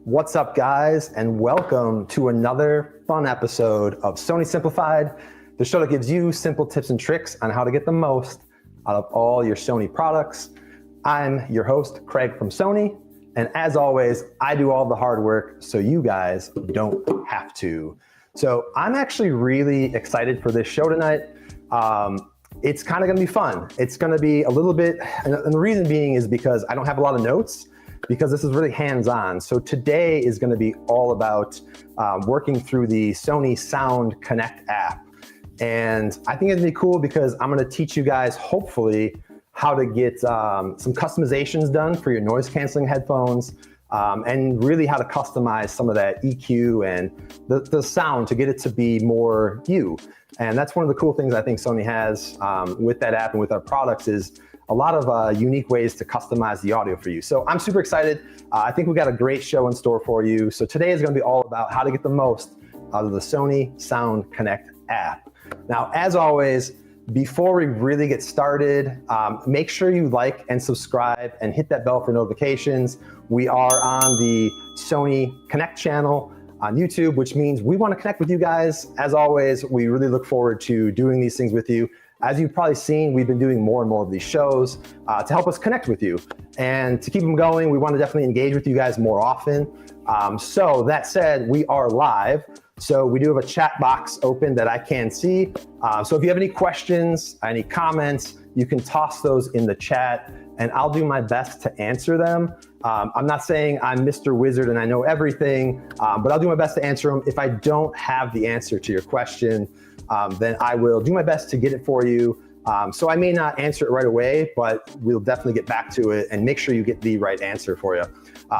What's up, guys, and welcome to another fun episode of Sony Simplified, the show that gives you simple tips and tricks on how to get the most out of all your Sony products. I'm your host, Craig from Sony, and as always, I do all the hard work so you guys don't have to. So I'm actually really excited for this show tonight. It's kind of going to be fun. It's going to be a little bit, and the reason being is because I don't have a lot of notes, because this is really hands-on. So today is going to be all about working through the Sony Connect App. And I think it'd be cool because I'm going to teach you guys, hopefully, how to get some customizations done for your noise canceling headphones, and really how to customize some of that EQ and the sound to get it to be more you. And that's one of the cool things I think Sony has with that app and with our products is a lot of unique ways to customize the audio for you. So I'm super excited. I think we got a great show in store for you. So today is going to be all about how to get the most out of the Sony Connect app. Now, as always, before we really get started, make sure you like and subscribe and hit that bell for notifications. We are on the Sony Connect channel on YouTube, which means we want to connect with you guys. As always, we really look forward to doing these things with you. As you've probably seen, we've been doing more and more of these shows to help us connect with you. And to keep them going, we want to definitely engage with you guys more often. So that said, we are live. So we do have a chat box open that I can see. So if you have any questions, any comments, you can toss those in the chat and I'll do my best to answer them. I'm not saying I'm Mr. Wizard and I know everything, but I'll do my best to answer them. If I don't have the answer to your question, then I will do my best to get it for you. So I may not answer it right away, but we'll definitely get back to it and make sure you get the right answer for you.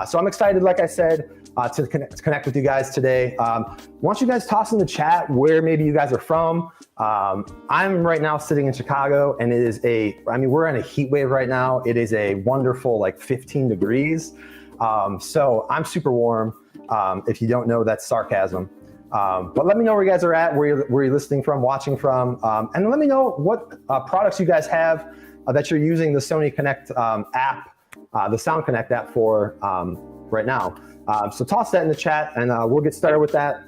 So I'm excited, like I said, to connect with you guys today. Why don't you guys toss in the chat where maybe you guys are from? I'm right now sitting in Chicago and it is we're in a heat wave right now. It is a wonderful like 15 degrees. So I'm super warm. If you don't know, that's sarcasm. But let me know where you guys are at, where you're listening from, watching from, and let me know what products you guys have that you're using the Sony Connect app, the Connect app for right now. So toss that in the chat and we'll get started with that.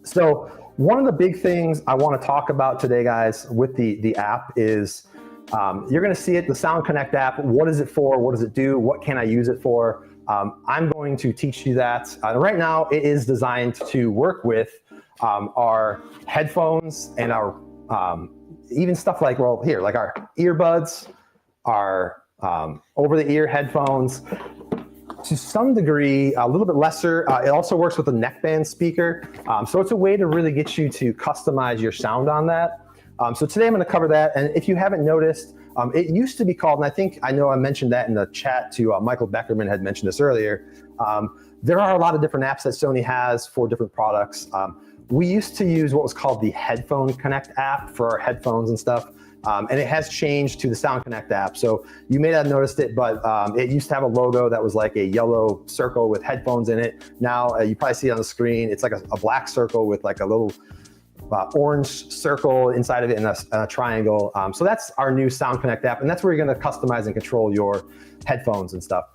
So one of the big things I want to talk about today, guys, with the app is you're going to see it, the Connect app. What is it for? What does it do? What can I use it for? I'm going to teach you that. Right now, it is designed to work with our headphones and our even stuff like, like our earbuds, our over-the-ear headphones. To some degree, a little bit lesser. It also works with a neckband speaker. So it's a way to really get you to customize your sound on that. So today I'm going to cover that. And if you haven't noticed, it used to be called, and I know I mentioned that in the chat to Michael Beckerman had mentioned this earlier. There are a lot of different apps that Sony has for different products. We used to use what was called the Headphone Connect app for our headphones and stuff. And it has changed to the Connect app. So you may not have noticed it, but it used to have a logo that was like a yellow circle with headphones in it. Now you probably see it on the screen. It's like a black circle with like a little orange circle inside of it and a triangle. So that's our new Connect app, and that's where you're going to customize and control your headphones and stuff.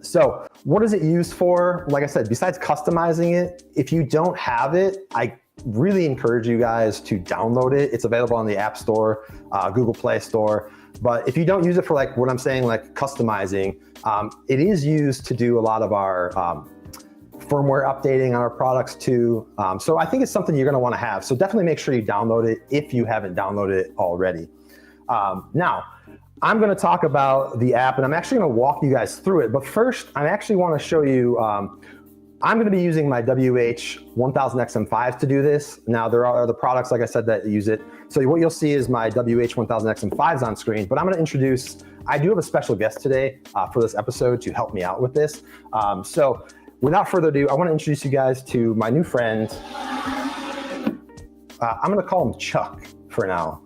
So what is it used for? Like I said, besides customizing it, if you don't have it, I really encourage you guys to download it. It's available on the App Store, Google Play Store. But if you don't use it for like what I'm saying, like customizing, it is used to do a lot of our firmware updating on our products too. So I think it's something you're going to want to have. So definitely make sure you download it if you haven't downloaded it already. Now, I'm going to talk about the app and I'm actually going to walk you guys through it. But first, I actually want to show you, I'm going to be using my WH-1000XM5s to do this. Now, there are other products, like I said, that use it. So what you'll see is my WH-1000XM5s on screen, but I'm going to introduce, I do have a special guest today for this episode to help me out with this. So without further ado, I want to introduce you guys to my new friend. I'm going to call him Chuck for now,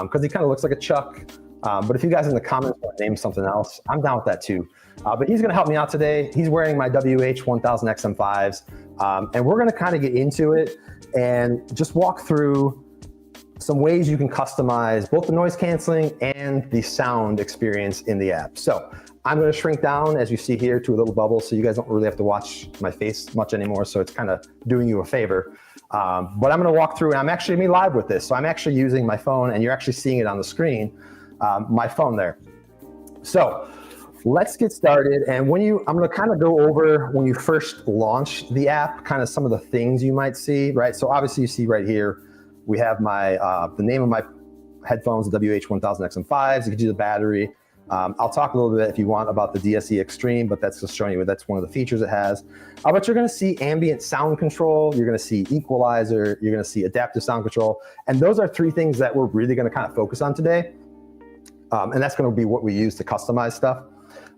because he kind of looks like a Chuck. But if you guys in the comments want to name something else, I'm down with that too. But he's going to help me out today. He's wearing my WH-1000XM5s, and we're going to kind of get into it and just walk through some ways you can customize both the noise canceling and the sound experience in the app. So I'm gonna shrink down, as you see here, to a little bubble, so you guys don't really have to watch my face much anymore, so it's kind of doing you a favor. But I'm gonna walk through, and I'm actually gonna be live with this, so I'm actually using my phone, and you're actually seeing it on the screen, my phone there. So let's get started, and I'm gonna kind of go over when you first launch the app, kind of some of the things you might see, right? So obviously you see right here, we have my the name of my headphones, the WH-1000XM5s. You can do the battery. I'll talk a little bit if you want about the DSE Extreme, but that's just showing you that's one of the features it has. But you're gonna see ambient sound control, you're gonna see equalizer, you're gonna see adaptive sound control. And those are three things that we're really gonna kind of focus on today. And that's gonna be what we use to customize stuff.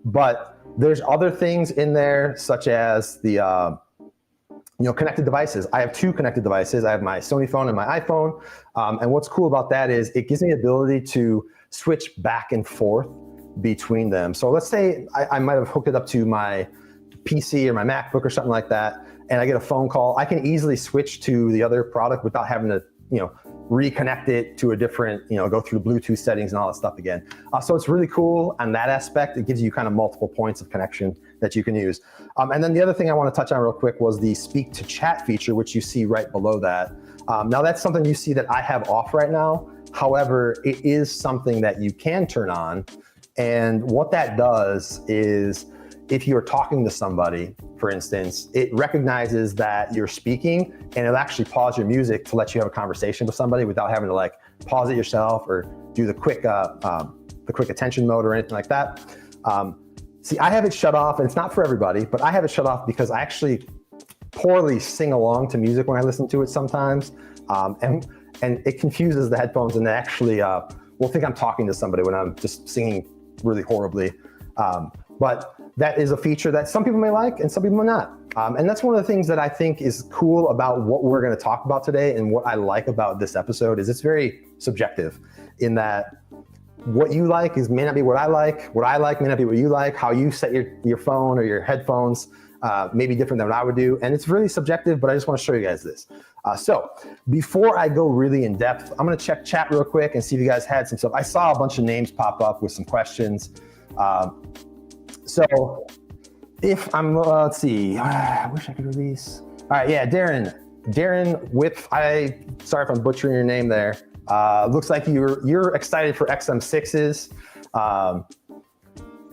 But there's other things in there, such as the connected devices. I have two connected devices. I have my Sony phone and my iPhone. And what's cool about that is it gives me the ability to switch back and forth between them. So let's say I might have hooked it up to my PC or my MacBook or something like that, and I get a phone call. I can easily switch to the other product without having to, reconnect it to a different, go through Bluetooth settings and all that stuff again. So it's really cool on that aspect. It gives you kind of multiple points of connection that you can use. And then the other thing I want to touch on real quick was the speak to chat feature, which you see right below that. Now that's something you see that I have off right now. However, it is something that you can turn on. And what that does is if you're talking to somebody, for instance, it recognizes that you're speaking, and it'll actually pause your music to let you have a conversation with somebody without having to pause it yourself or do the quick attention mode or anything like that. See, I have it shut off, and it's not for everybody, but I have it shut off because I actually poorly sing along to music when I listen to it sometimes. And it confuses the headphones, and they actually will think I'm talking to somebody when I'm just singing really horribly. But that is a feature that some people may like and some people may not. And that's one of the things that I think is cool about what we're gonna talk about today, and what I like about this episode is it's very subjective in that what you like may not be what I like may not be what you like, how you set your phone or your headphones may be different than what I would do. And it's really subjective, but I just wanna show you guys this. So before I go really in depth, I'm gonna check chat real quick and see if you guys had some stuff. I saw a bunch of names pop up with some questions. So if I'm, let's see, I wish I could release. All right, yeah, Darren Whip, sorry if I'm butchering your name there. Looks like you're excited for XM6s.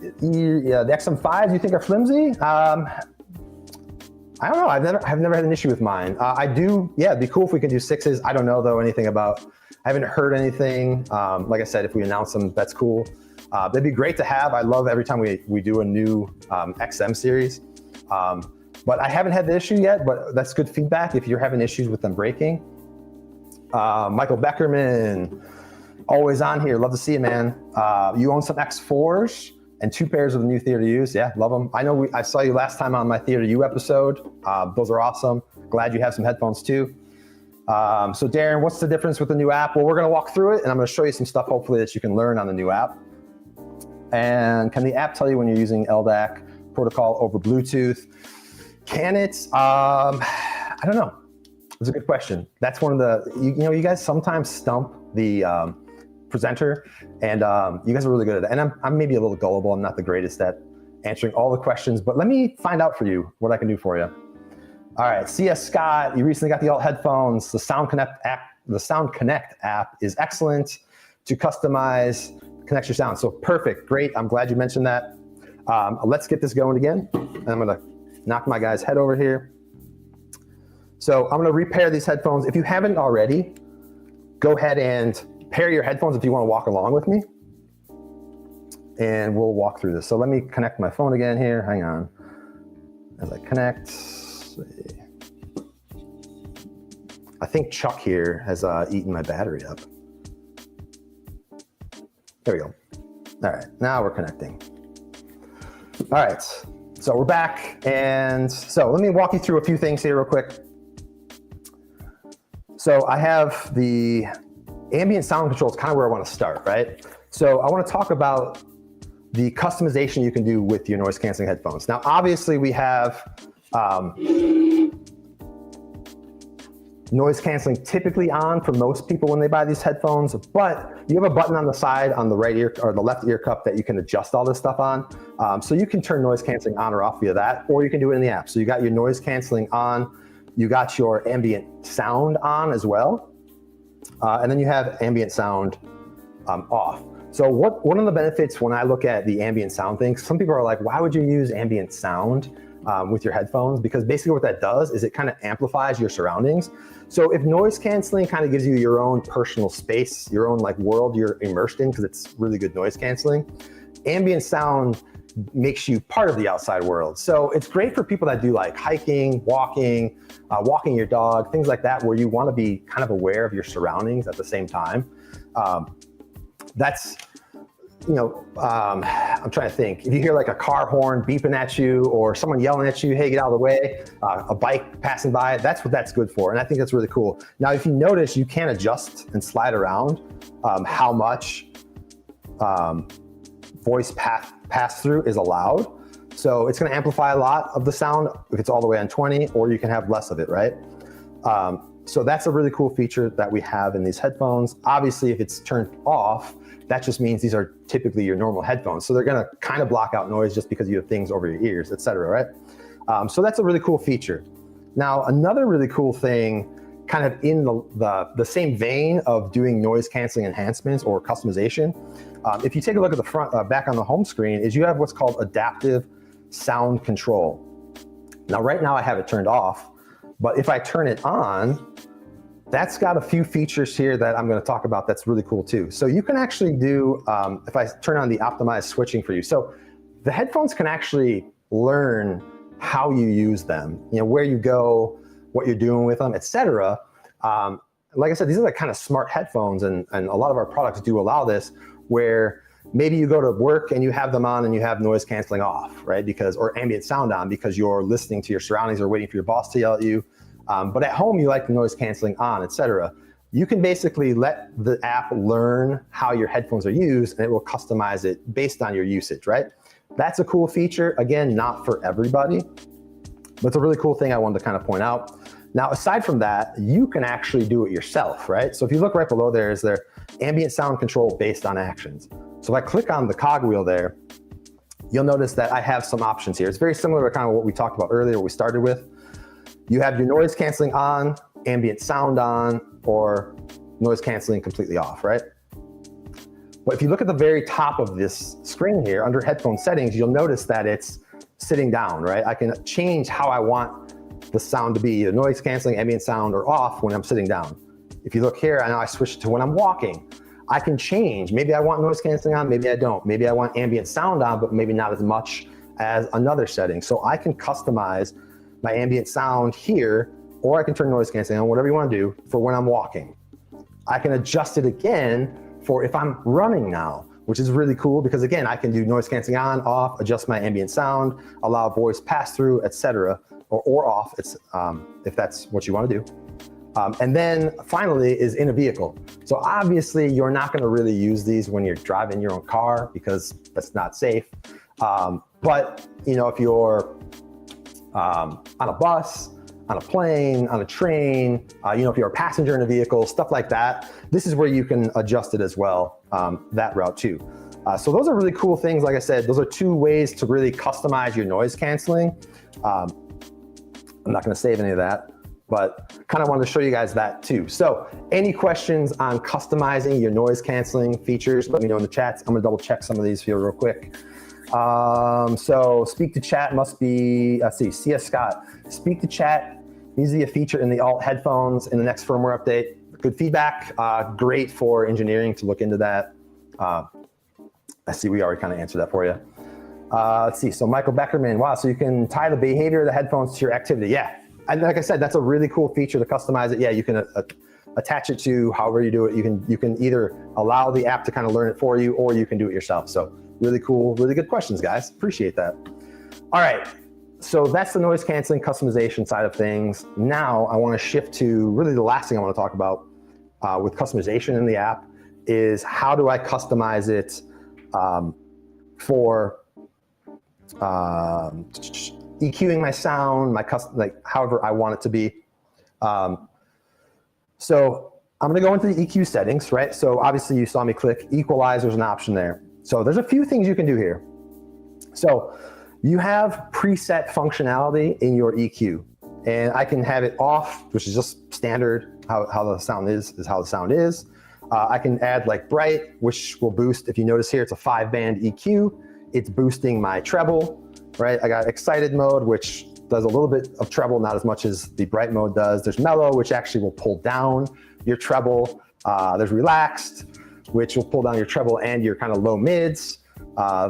The XM5s you think are flimsy? I don't know. I've never had an issue with mine. I do. Yeah, it'd be cool if we could do 6s. I don't know though anything about. I haven't heard anything. Like I said, if we announce them, that's cool. That'd be great to have. I love every time we do a new XM series. But I haven't had the issue yet. But that's good feedback if you're having issues with them breaking. Michael Beckerman, always on here. Love to see you, man. You own some X4s. And 2 pairs of the new Theater U's. Yeah, love them. I know I saw you last time on my Theater U episode. Those are awesome. Glad you have some headphones too. So Darren, what's the difference with the new app? Well, we're gonna walk through it, and I'm gonna show you some stuff hopefully that you can learn on the new app. And can the app tell you when you're using LDAC protocol over Bluetooth? Can it? I don't know. It's a good question. That's one of the, you guys sometimes stump the presenter, and you guys are really good at that. And I'm maybe a little gullible. I'm not the greatest at answering all the questions, but let me find out for you what I can do for you. All right, CS Scott, you recently got the alt headphones. The Sound Connect app is excellent to customize, connect your sound. So perfect, great. I'm glad you mentioned that. Let's get this going again. And I'm gonna knock my guy's head over here. So I'm gonna repair these headphones. If you haven't already, go ahead and pair your headphones if you want to walk along with me, and we'll walk through this. So let me connect my phone again here. Hang on. As I connect, I think Chuck here has eaten my battery up. There we go. All right, now we're connecting. All right, so we're back. And so let me walk you through a few things here real quick. So I have the ambient sound control is kind of where I want to start, right? So I want to talk about the customization you can do with your noise canceling headphones. Now, obviously we have Noise canceling typically on for most people when they buy these headphones, but you have a button on the side on the right ear or the left ear cup that you can adjust all this stuff on. So you can turn noise canceling on or off via that, or you can do it in the app. So you got your noise canceling on, you got your ambient sound on as well, and then you have ambient sound off. So one of the benefits when I look at the ambient sound thing, some people are like, why would you use ambient sound with your headphones? Because basically what that does is it kind of amplifies your surroundings. So if noise canceling kind of gives you your own personal space, your own like world you're immersed in because it's really good noise canceling, ambient sound makes you part of the outside world. So it's great for people that do like hiking, walking, walking your dog, things like that, where you want to be kind of aware of your surroundings at the same time. That's, you know, I'm trying to think. If you hear like a car horn beeping at you or someone yelling at you, hey, get out of the way, a bike passing by, that's what that's good for. And I think that's really cool. Now, if you notice, you can adjust and slide around how much voice pass through is allowed. So it's going to amplify a lot of the sound if it's all the way on 20, or you can have less of it, right? So that's a really cool feature that we have in these headphones. Obviously, if it's turned off, that just means these are typically your normal headphones. So they're going to kind of block out noise just because you have things over your ears, et cetera, right? So that's a really cool feature. Now, another really cool thing, kind of in the same vein of doing noise canceling enhancements or customization, if you take a look at the front, back on the home screen, is you have what's called adaptive sound control. Now, right now I have it turned off, but if I turn it on, that's got a few features here that I'm going to talk about that's really cool too. So you can actually do, if I turn on the optimized switching for you, so the headphones can actually learn how you use them, you know, where you go, what you're doing with them, etc. Like I said, these are like kind of smart headphones, and a lot of our products do allow this, where maybe you go to work and you have them on and you have noise canceling off, right? Because, or ambient sound on because you're listening to your surroundings or waiting for your boss to yell at you. But at home, you like the noise canceling on, etc. You can basically let the app learn how your headphones are used, and it will customize it based on your usage, right? That's a cool feature. Again, not for everybody, but it's a really cool thing I wanted to kind of point out. Now, aside from that, you can actually do it yourself, right? So if you look right below there, is there ambient sound control based on actions. So if I click on the cogwheel there, you'll notice that I have some options here. It's very similar to kind of what we talked about earlier, what we started with. You have your noise canceling on, ambient sound on, or noise canceling completely off, right? But if you look at the very top of this screen here, under headphone settings, you'll notice that it's sitting down, right? I can change how I want the sound to be, either noise canceling, ambient sound, or off when I'm sitting down. If you look here, and now I switch to when I'm walking, I can change. Maybe I want noise canceling on, maybe I don't. Maybe I want ambient sound on, but maybe not as much as another setting. So I can customize my ambient sound here, or I can turn noise canceling on, whatever you want to do, for when I'm walking. I can adjust it again for if I'm running now, which is really cool because again, I can do noise canceling on, off, adjust my ambient sound, allow voice pass through, etc., or off, if that's what you want to do. And then finally is in a vehicle. So obviously you're not going to really use these when you're driving your own car because that's not safe. But you know, if you're on a bus, on a plane, on a train, you know, if you're a passenger in a vehicle, stuff like that, this is where you can adjust it as well, that route too. So those are really cool things. Like I said, those are two ways to really customize your noise canceling. I'm not going to save any of that, but kind of wanted to show you guys that too. So any questions on customizing your noise canceling features, let me know in the chats. I'm going to double check some of these here real quick. So speak to chat must be, let's see, CS Scott, speak to chat needs to be a feature in the alt headphones in the next firmware update. Good feedback, great for engineering to look into that. I see we already kind of answered that for you. Let's see, so Michael Beckerman, wow, so you can tie the behavior of the headphones to your activity. Yeah, and like I said, that's a really cool feature to customize it. Yeah, you can attach it to however you do it. You can either allow the app to kind of learn it for you, or you can do it yourself. So really cool, really good questions, guys. Appreciate that. All right, so that's the noise canceling customization side of things. Now I want to shift to really the last thing I want to talk about with customization in the app is how do I customize it for EQing my sound, like however I want it to be. So I'm going to go into the EQ settings, right? So obviously you saw me click equalizer is an option there. So there's a few things you can do here. So you have preset functionality in your EQ, and I can have it off, which is just standard. How the sound is how the sound is. I can add like bright, which will boost. If you notice here, it's a 5-band EQ. It's boosting my treble, right? I got excited mode, which does a little bit of treble, not as much as the bright mode does. There's mellow, which actually will pull down your treble. There's relaxed, which will pull down your treble and your kind of low mids.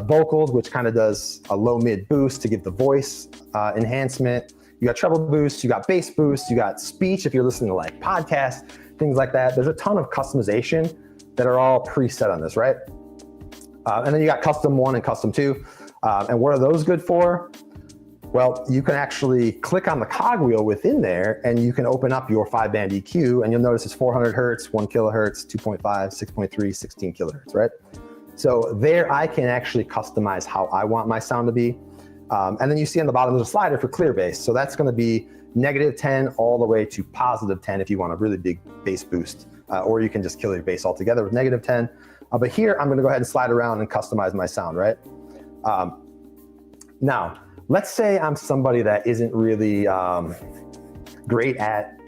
Vocals, which kind of does a low mid boost to give the voice enhancement. You got treble boost, you got bass boost, you got speech if you're listening to like podcasts, things like that. There's a ton of customization that are all preset on this, right? And then you got custom 1 and custom 2. And what are those good for? Well, you can actually click on the cogwheel within there and you can open up your 5-band EQ, and you'll notice it's 400 hertz, 1 kilohertz, 2.5, 6.3, 16 kilohertz, right? So there I can actually customize how I want my sound to be. And then you see on the bottom there's a slider for clear bass. So that's going to be -10 all the way to +10 if you want a really big bass boost. Or you can just kill your bass altogether with -10. But here I'm going to go ahead and slide around and customize my sound, right? Now, let's say I'm somebody that isn't really great at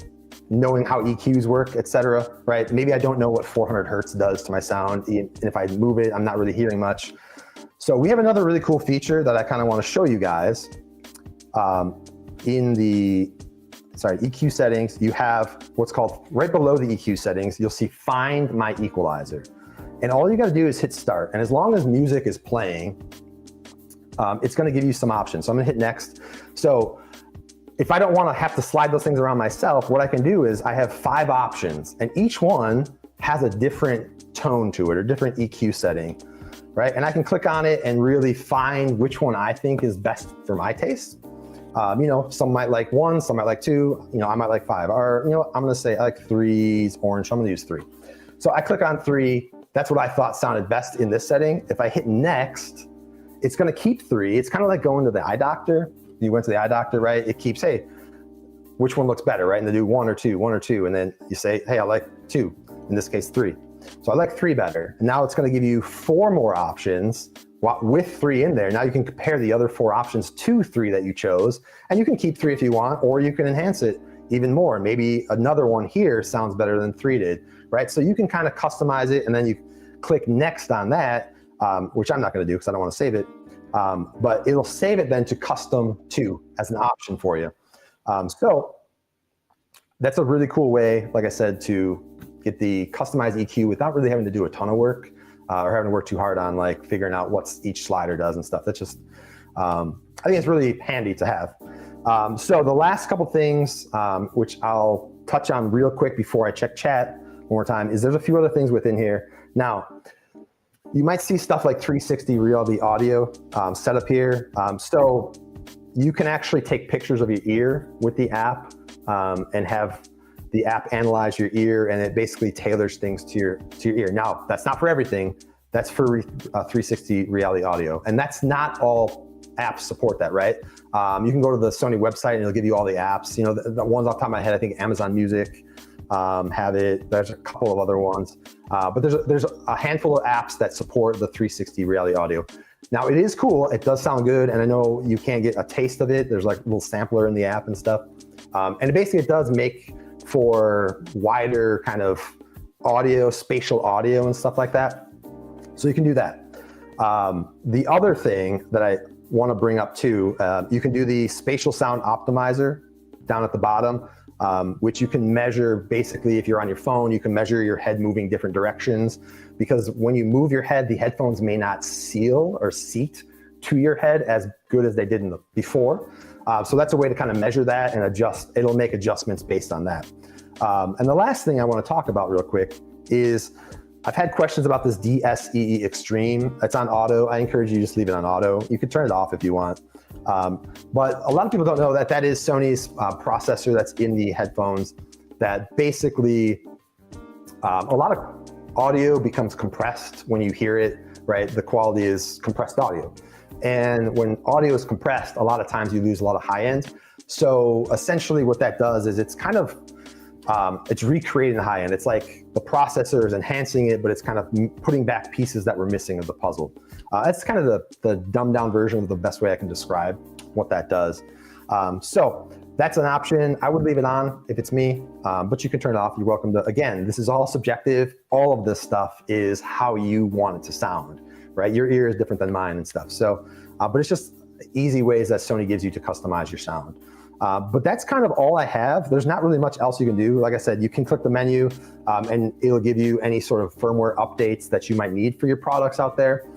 knowing how EQs work, etc., right? Maybe I don't know what 400 hertz does to my sound. And if I move it, I'm not really hearing much. So we have another really cool feature that I kind of want to show you guys. In the EQ settings, you have what's called, right below the EQ settings, you'll see Find My Equalizer. And all you got to do is hit start. And as long as music is playing, it's going to give you some options. So I'm going to hit next. So if I don't want to have to slide those things around myself, what I can do is I have 5 options, and each one has a different tone to it or different EQ setting, right? And I can click on it and really find which one I think is best for my taste. You know, some might like 1, some might like 2, you know, I might like 5, or, you know, I'm going to say I like 3's orange, so I'm going to use 3. So I click on 3. That's what I thought sounded best in this setting. If I hit next, it's going to keep 3. It's kind of like going to the eye doctor. You went to the eye doctor, right? It keeps, hey, which one looks better, right? And they do 1 or 2, 1 or 2. And then you say, hey, I like 2, in this case, 3. So I like 3 better. And now it's going to give you 4 more options with 3 in there. Now you can compare the other 4 options to 3 that you chose. And you can keep 3 if you want, or you can enhance it even more. Maybe another one here sounds better than 3 did, right? So you can kind of customize it, and then you click next on that, which I'm not going to do because I don't want to save it. But it'll save it then to custom 2 as an option for you. So that's a really cool way, like I said, to get the customized EQ without really having to do a ton of work or having to work too hard on like figuring out what each slider does and stuff. That's just, I think it's really handy to have. So the last couple things, which I'll touch on real quick before I check chat one more time, is there's a few other things within here. Now, you might see stuff like 360 reality audio set up here. So you can actually take pictures of your ear with the app and have the app analyze your ear, and it basically tailors things to your ear. Now, that's not for everything. That's for 360 reality audio. And that's not all apps support that, right? You can go to the Sony website and it'll give you all the apps. You know, the ones off the top of my head, I think Amazon Music have it. There's a couple of other ones. But there's a handful of apps that support the 360 reality audio. Now, it is cool. It does sound good. And I know you can't get a taste of it. There's like a little sampler in the app and stuff. And basically it does make for wider kind of audio, spatial audio and stuff like that. So you can do that. The other thing that I want to bring up too, you can do the spatial sound optimizer down at the bottom, which you can measure. Basically, if you're on your phone, you can measure your head moving different directions, because when you move your head, the headphones may not seal or seat to your head as good as they did before. So that's a way to kind of measure that and adjust. It'll make adjustments based on that. And the last thing I want to talk about real quick is I've had questions about this DSEE Extreme. It's on auto. I encourage you to just leave it on auto. You can turn it off if you want. But a lot of people don't know that that is Sony's processor that's in the headphones that basically a lot of audio becomes compressed when you hear it, right? The quality is compressed audio. And when audio is compressed, a lot of times you lose a lot of high end. So essentially what that does is it's kind of It's recreating the high end. It's like the processor is enhancing it, but it's kind of putting back pieces that were missing of the puzzle. That's kind of the dumbed down version of the best way I can describe what that does. So that's an option. I would leave it on if it's me, but you can turn it off. You're welcome to. Again, this is all subjective. All of this stuff is how you want it to sound, right? Your ear is different than mine and stuff. So, but it's just easy ways that Sony gives you to customize your sound. But that's kind of all I have. There's not really much else you can do. Like I said, you can click the menu and it'll give you any sort of firmware updates that you might need for your products out there.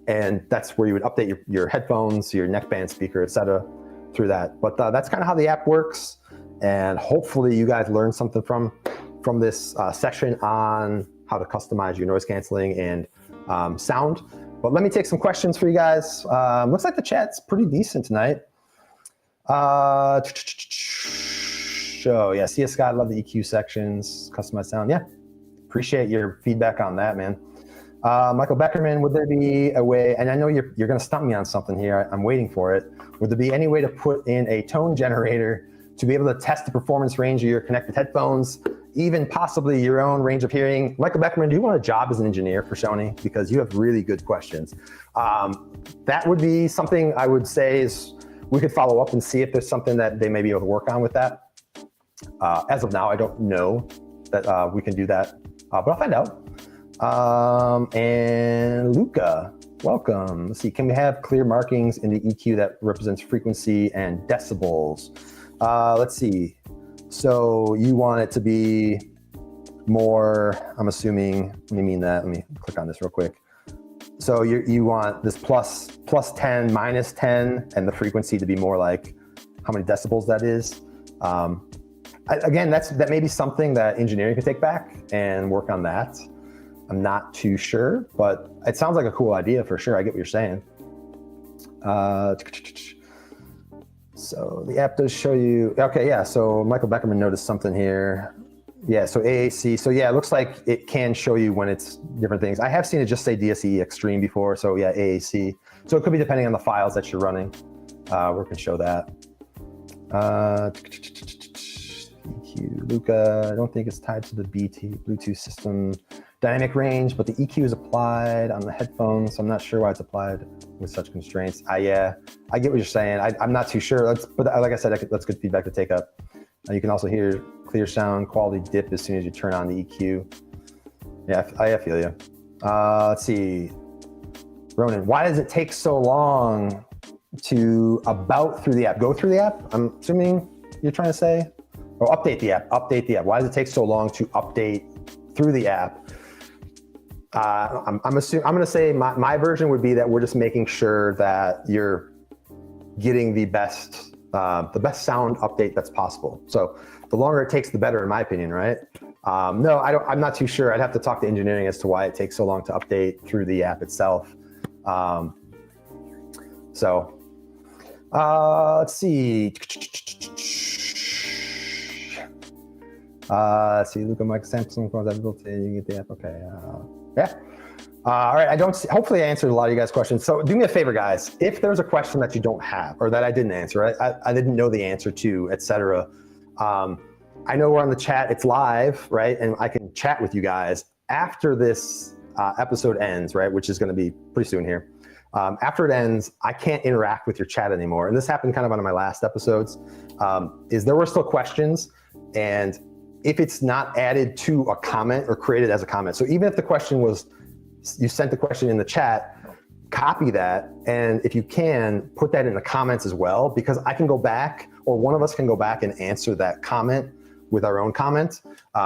And that's where you would update your headphones, your neckband speaker, etc. through that. But that's kind of how the app works. And hopefully you guys learned something from this session on how to customize your noise canceling and sound. But let me take some questions for you guys. Looks like the chat's pretty decent tonight. So yeah, CS Scott, love the EQ sections, customized sound. Yeah, appreciate your feedback on that, man. Michael Beckerman, would there be a way, and I know you're going to stump me on something here, I'm waiting for it. Would there be any way to put in a tone generator to be able to test the performance range of your connected headphones, even possibly your own range of hearing? Michael Beckerman, do you want a job as an engineer for Sony? Because you have really good questions. That would be something I would say is, we could follow up and see if there's something that they may be able to work on with that. As of now, I don't know that we can do that, but I'll find out. And Luca, welcome. Let's see, can we have clear markings in the EQ that represents frequency and decibels? Let's see. So you want it to be more, I'm assuming, let me mean that. Let me click on this real quick. So you want this plus 10, minus 10, and the frequency to be more like how many decibels that is. Again, that may be something that engineering could take back and work on that. I'm not too sure, but it sounds like a cool idea for sure. I get what you're saying. So the app does show you, okay, yeah, so Michael Beckerman noticed something here. Yeah, so AAC, so yeah, it looks like it can show you when it's different things. I have seen it just say DSE Extreme before, so yeah, AAC. So it could be depending on the files that you're running, where it can show that. EQ, Luca, I don't think it's tied to the Bluetooth system dynamic range, but the EQ is applied on the headphones, so I'm not sure why it's applied with such constraints. Yeah, I get what you're saying. I'm not too sure, but like I said, that's good feedback to take up. You can also hear clear sound quality dip as soon as you turn on the EQ. Yeah, I feel you. Let's see. Ronan, why does it take so long to through the app? Go through the app, I'm assuming you're trying to say? Or update the app, update the app. Why does it take so long to update through the app? I'm gonna say my version would be that we're just making sure that you're getting the best sound update that's possible. So the longer it takes, the better, in my opinion, right? No, I'm not too sure. I'd have to talk to engineering as to why it takes so long to update through the app itself. Let's see. Let's see, Luca, Mike, Samsung, you get the app, okay. Yeah. All right, hopefully I answered a lot of you guys' questions. So do me a favor, guys. If there's a question that you don't have or that I didn't answer, I didn't know the answer to, etc. I know we're on the chat, it's live, right? And I can chat with you guys after this episode ends, right? Which is gonna be pretty soon here. After it ends, I can't interact with your chat anymore. And this happened kind of on my last episodes, is there were still questions, and if it's not added to a comment or created as a comment. So even if the question was, you sent the question in the chat, copy that, and if you can, put that in the comments as well, because I can go back, or one of us can go back and answer that comment with our own comment.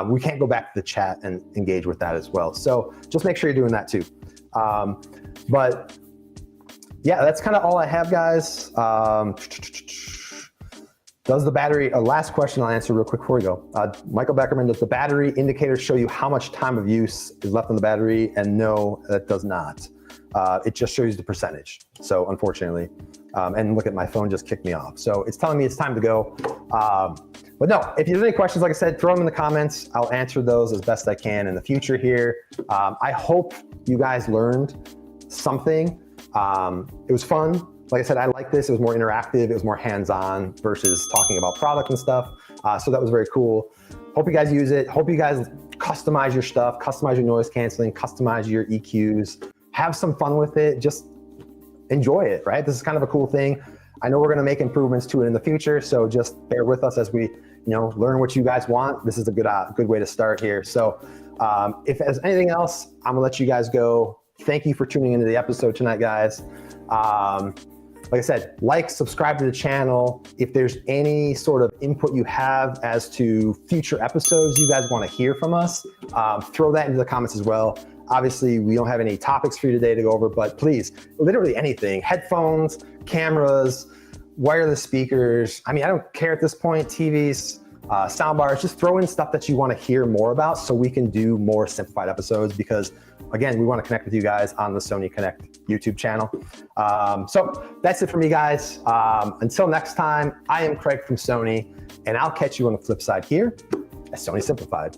We can't go back to the chat and engage with that as well. So just make sure you're doing that too. But yeah, that's kind of all I have, guys. Does the battery, last question I'll answer real quick before we go. Michael Beckerman, does the battery indicator show you how much time of use is left on the battery? And no, that does not. It just shows you the percentage. So unfortunately, and look at my phone just kicked me off. So it's telling me it's time to go. But no, if you have any questions, like I said, throw them in the comments. I'll answer those as best I can in the future here. I hope you guys learned something. It was fun. Like I said, I like this. It was more interactive. It was more hands-on versus talking about product and stuff. So that was very cool. Hope you guys use it. Hope you guys customize your stuff, customize your noise canceling, customize your EQs, have some fun with it. Just enjoy it, right? This is kind of a cool thing. I know we're going to make improvements to it in the future, so just bear with us as we, learn what you guys want. This is a good way to start here. So if there's anything else, I'm gonna let you guys go. Thank you for tuning into the episode tonight, guys. Like I said, subscribe to the channel. If there's any sort of input you have as to future episodes you guys want to hear from us, throw that into the comments as well. Obviously, we don't have any topics for you today to go over, but please, literally anything, headphones, cameras, wireless speakers. I don't care at this point, TVs, soundbars, just throw in stuff that you want to hear more about so we can do more simplified episodes because, again, we want to connect with you guys on the Sony Connect YouTube channel. So that's it for me, guys. Until next time, I am Craig from Sony, and I'll catch you on the flip side here at Sony Simplified.